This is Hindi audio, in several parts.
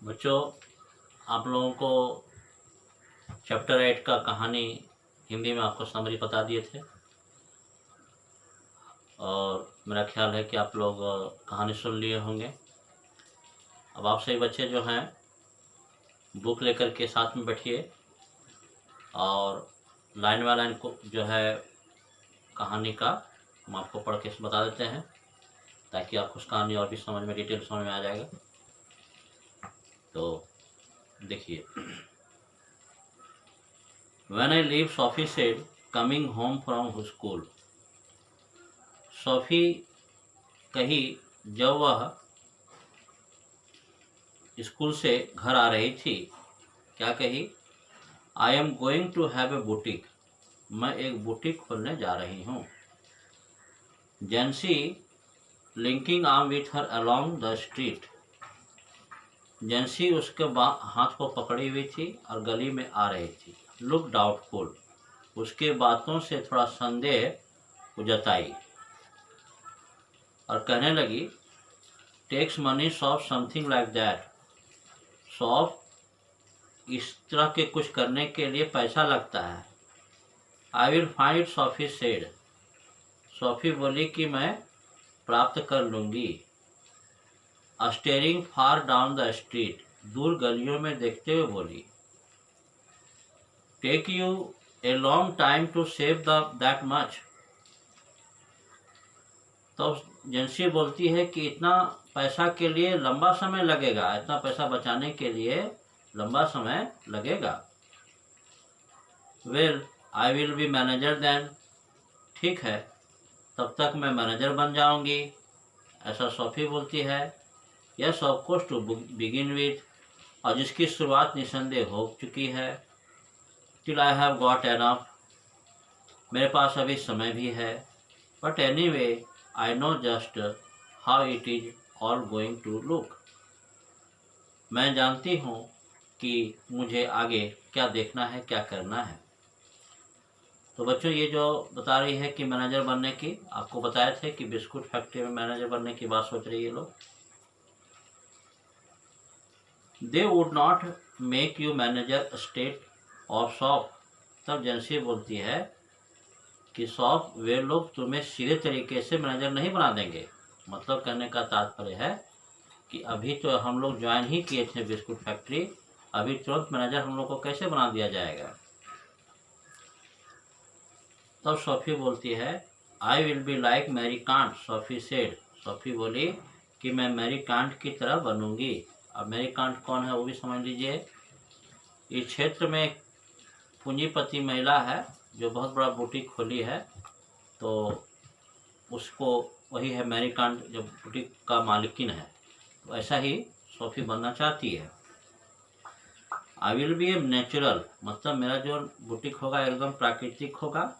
बच्चों, आप लोगों को चैप्टर 8 का कहानी हिंदी में आपको समरी बता दिए थे और मेरा ख्याल है कि आप लोग कहानी सुन लिए होंगे। अब आप सभी बच्चे जो हैं बुक लेकर के साथ में बैठिए और लाइन बाय लाइन को जो है कहानी का हम आपको पढ़ के बता देते हैं ताकि आपको उस कहानी और भी समझ में डिटेल समझ में आ जाएगा। तो देखिए, When I leave, Sophie said, coming home from school. Sophie कही जब वह स्कूल से घर आ रही थी। क्या कही? I am going to have a boutique. मैं एक बुटीक खोलने जा रही हूँ। Jency linking arm with her along the street. Jency उसके हाथ को पकड़ी हुई थी और गली में आ रही थी। Look doubtful. उसके बातों से थोड़ा संदेह जताई और कहने लगी, takes money shop something like that. Shop इस तरह के कुछ करने के लिए पैसा लगता है। I will find it, Sophie said. Sophie बोली कि मैं प्राप्त कर लूँगी। Staring far down the street. दूर गलियों में देखते हुए बोली, take you a long time to save that much. तो जेंसी बोलती है कि इतना पैसा के लिए लंबा समय लगेगा, इतना पैसा बचाने के लिए लंबा समय लगेगा। Well I will be manager then. ठीक है, तब तक मैं मैनेजर बन जाऊंगी, ऐसा सोफी बोलती है। Yes of course to begin with, और जिसकी शुरुआत निसंदेह हो चुकी है। Till I have got enough, मेरे पास अभी समय भी है। But anyway I know just how it is all going to look. मैं जानती हूँ कि मुझे आगे क्या देखना है, क्या करना है। तो बच्चों, ये जो बता रही है कि मैनेजर बनने की, आपको बताए थे कि बिस्कुट फैक्ट्री में मैनेजर बनने की बात सोच रही है लोग। They would not make you manager state of shop. तब जेंसी बोलती है कि शॉप वे लोग तुम्हें सीधे तरीके से मैनेजर नहीं बना देंगे। मतलब कहने का तात्पर्य है कि अभी तो हम लोग ज्वाइन ही किए थे बिस्कुट फैक्ट्री, अभी तुरंत मैनेजर हम लोग को कैसे बना दिया जाएगा। तब सोफी बोलती है, I will be like Mary Quant, Sophie said. Sophie बोली कि मैं मैरी कांट की तरह बनूंगी। अब मैरी कांट कौन है वो भी समझ लीजिए। इस क्षेत्र में एक पूंजीपति महिला है जो बहुत बड़ा बुटीक खोली है, तो उसको वही है मैरी कांट जो बुटीक का मालिकिन है। तो ऐसा ही सोफी बनना चाहती है। I will B a natural, मतलब मेरा जो बुटीक होगा एकदम प्राकृतिक होगा।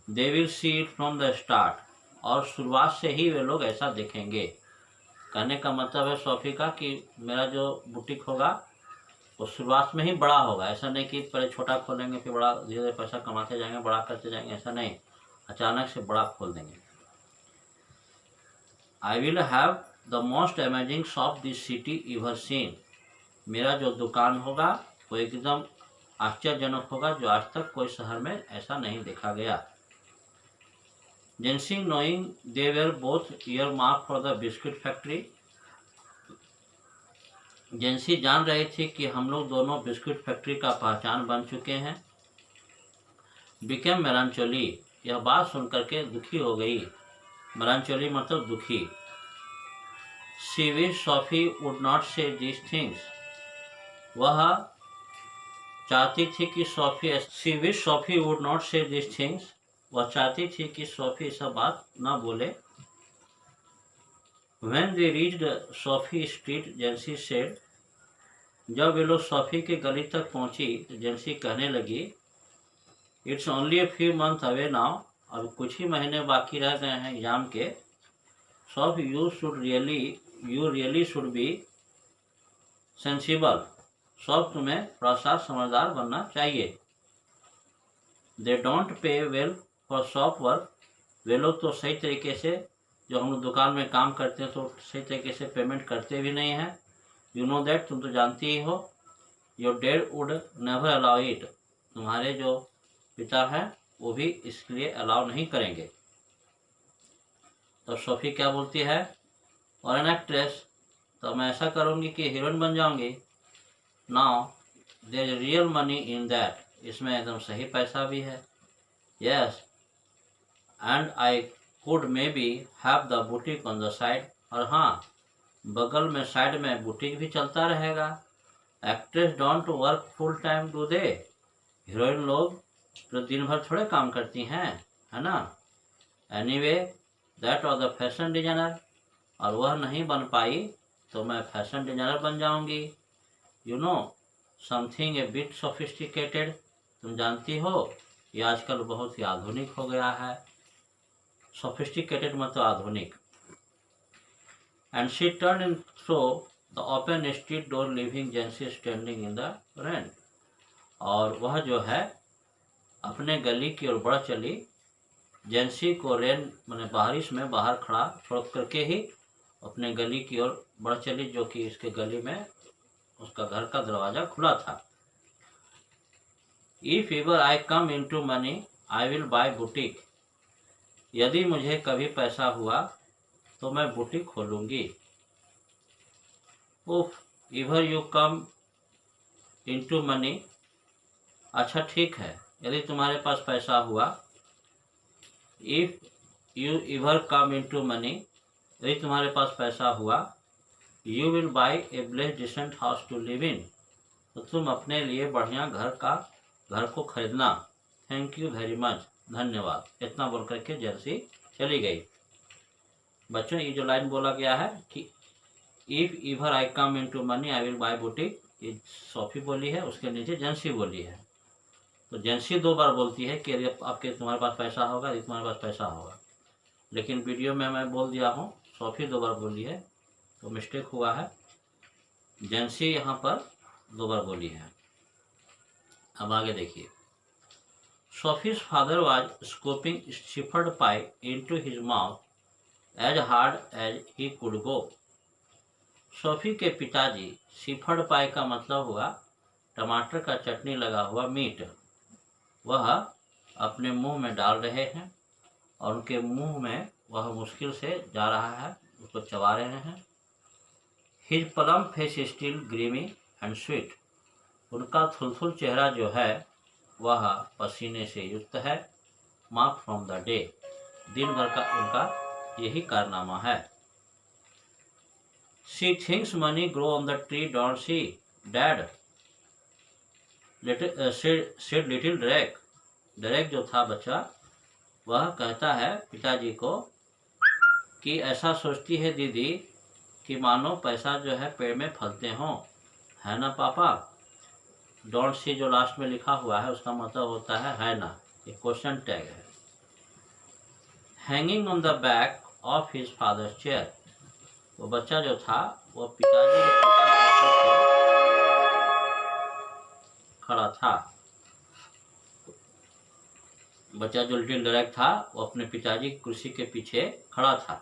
They will see it from the start, और शुरुआत से ही वे लोग ऐसा देखेंगे। कहने का मतलब है सोफी का कि मेरा जो बुटीक होगा वो शुरुआत में ही बड़ा होगा। ऐसा नहीं कि पहले छोटा खोलेंगे फिर बड़ा, धीरे धीरे पैसा कमाते जाएंगे, बड़ा करते जाएंगे, ऐसा नहीं, अचानक से बड़ा खोल देंगे। I will have the most amazing shop this city ever seen. मेरा जो दुकान होगा वो एकदम आश्चर्यजनक होगा, जो आज तक कोई शहर में ऐसा नहीं देखा गया। Jency knowing they were both earmark for the biscuit factory. Jency जान रही थी कि हम लोग दोनों बिस्कुट फैक्ट्री का पहचान बन चुके हैं। बिकेम मेलांचोली, यह बात सुनकर के दुखी हो गई। मेलांचोली मतलब दुखी। She wish Sophie would not से दिस थिंग्स। वह चाहती थी कि she wish Sophie would not से दिस थिंग्स। वह चाहती थी कि सोफी सब बात न बोले। When they reached Sophie street, जेंसी said. जब वे लोग सोफी की गली तक पहुंची तो जेंसी कहने लगी, it's only a few month away now. अब कुछ ही महीने बाकी रह गए हैं एग्जाम के। Soph you really should be sensible. Soph तुम्हें थोड़ा सा समझदार बनना चाहिए। They don't pay well for shop work. वे लोग तो सही तरीके से, जो हम लोग दुकान में काम करते हैं तो सही तरीके से पेमेंट करते भी नहीं हैं। यू नो दैट, तुम तो जानती ही हो। Your dad would never allow it, तुम्हारे जो पिता हैं वो भी इसके लिए अलाउ नहीं करेंगे। तो सोफी क्या बोलती है, और एन एक्ट्रेस, तो मैं ऐसा करूँगी कि हीरोइन बन जाऊँगी। Now there is real money in that, इसमें एकदम सही पैसा भी है। Yes, and I could maybe have the boutique on the side, और हाँ, बगल में साइड में बुटीक भी चलता रहेगा। Actress don't work full time do they, heroine लोग तो दिन भर थोड़े काम करती हैं, है ना। Anyway that was the fashion designer, और वह नहीं बन पाई तो मैं फैशन डिजाइनर बन जाऊंगी। You know something A bit sophisticated, तुम जानती हो ये आजकल बहुत ही आधुनिक हो गया है। सोफिस्टिकेटेड मतलब आधुनिक। And she turn in throw the open street door leaving जेंसी स्टैंडिंग इन द रेन, और वह जो है अपने गली की ओर बढ़ चली। जेंसी को रेन मैंने बारिश में बाहर खड़ा छोड़ करके ही अपने गली की ओर बढ़ चली, जो कि इसके गली में उसका घर का दरवाजा खुला था। If ever I come into money I will buy boutique, यदि मुझे कभी पैसा हुआ तो मैं बुटीक खोलूंगी। If ever you come into money, अच्छा ठीक है, यदि तुम्हारे पास पैसा हुआ। If you ever come into money, यदि तुम्हारे पास पैसा हुआ। You will buy a bless decent house to live in, तो तुम अपने लिए बढ़िया घर को खरीदना। थैंक यू वेरी मच, धन्यवाद, इतना बोल करके जेंसी चली गई। बच्चों ये जो लाइन बोला गया है कि if इवर I come into money I will buy boutique, ये सोफी बोली है, उसके नीचे जेंसी बोली है। तो जेंसी 2 बार बोलती है कि यदि आपके तुम्हारे पास पैसा होगा, यदि तुम्हारे पास पैसा होगा, लेकिन वीडियो में मैं बोल दिया हूँ सोफी 2 बार बोली है, तो मिस्टेक हुआ है। जेंसी यहाँ पर 2 बार बोली है। अब आगे देखिए, Sophie's father was scooping shepherd pie into his mouth as hard as he could go. Sophie के पिताजी, शिफर्ड पाई का मतलब हुआ टमाटर का चटनी लगा हुआ मीट, वह अपने मुंह में डाल रहे हैं, और उनके मुंह में वह मुश्किल से जा रहा है, उसको चबा रहे हैं। His plum face still grimy and sweet, उनका थुलथुल चेहरा जो है वह पसीने से युक्त है। मार्क फ्रॉम द डे, दिन भर का उनका यही कारनामा है। She thinks money grow on the tree don't she dad, said little Derek, Derek जो था बच्चा, वह कहता है पिताजी को कि ऐसा सोचती है दीदी कि मानो पैसा जो है पेड़ में फलते हों, है ना पापा। डोंट सी जो लास्ट में लिखा हुआ है उसका मतलब होता है ना, ये क्वेश्चन टैग है। Hanging on the back of his father's chair, वो बच्चा जो था वो पिताजी के कुर्सी पर खड़ा था। बच्चा जो लिटिल डेरेक था वो अपने पिताजी की कुर्सी के पीछे खड़ा था।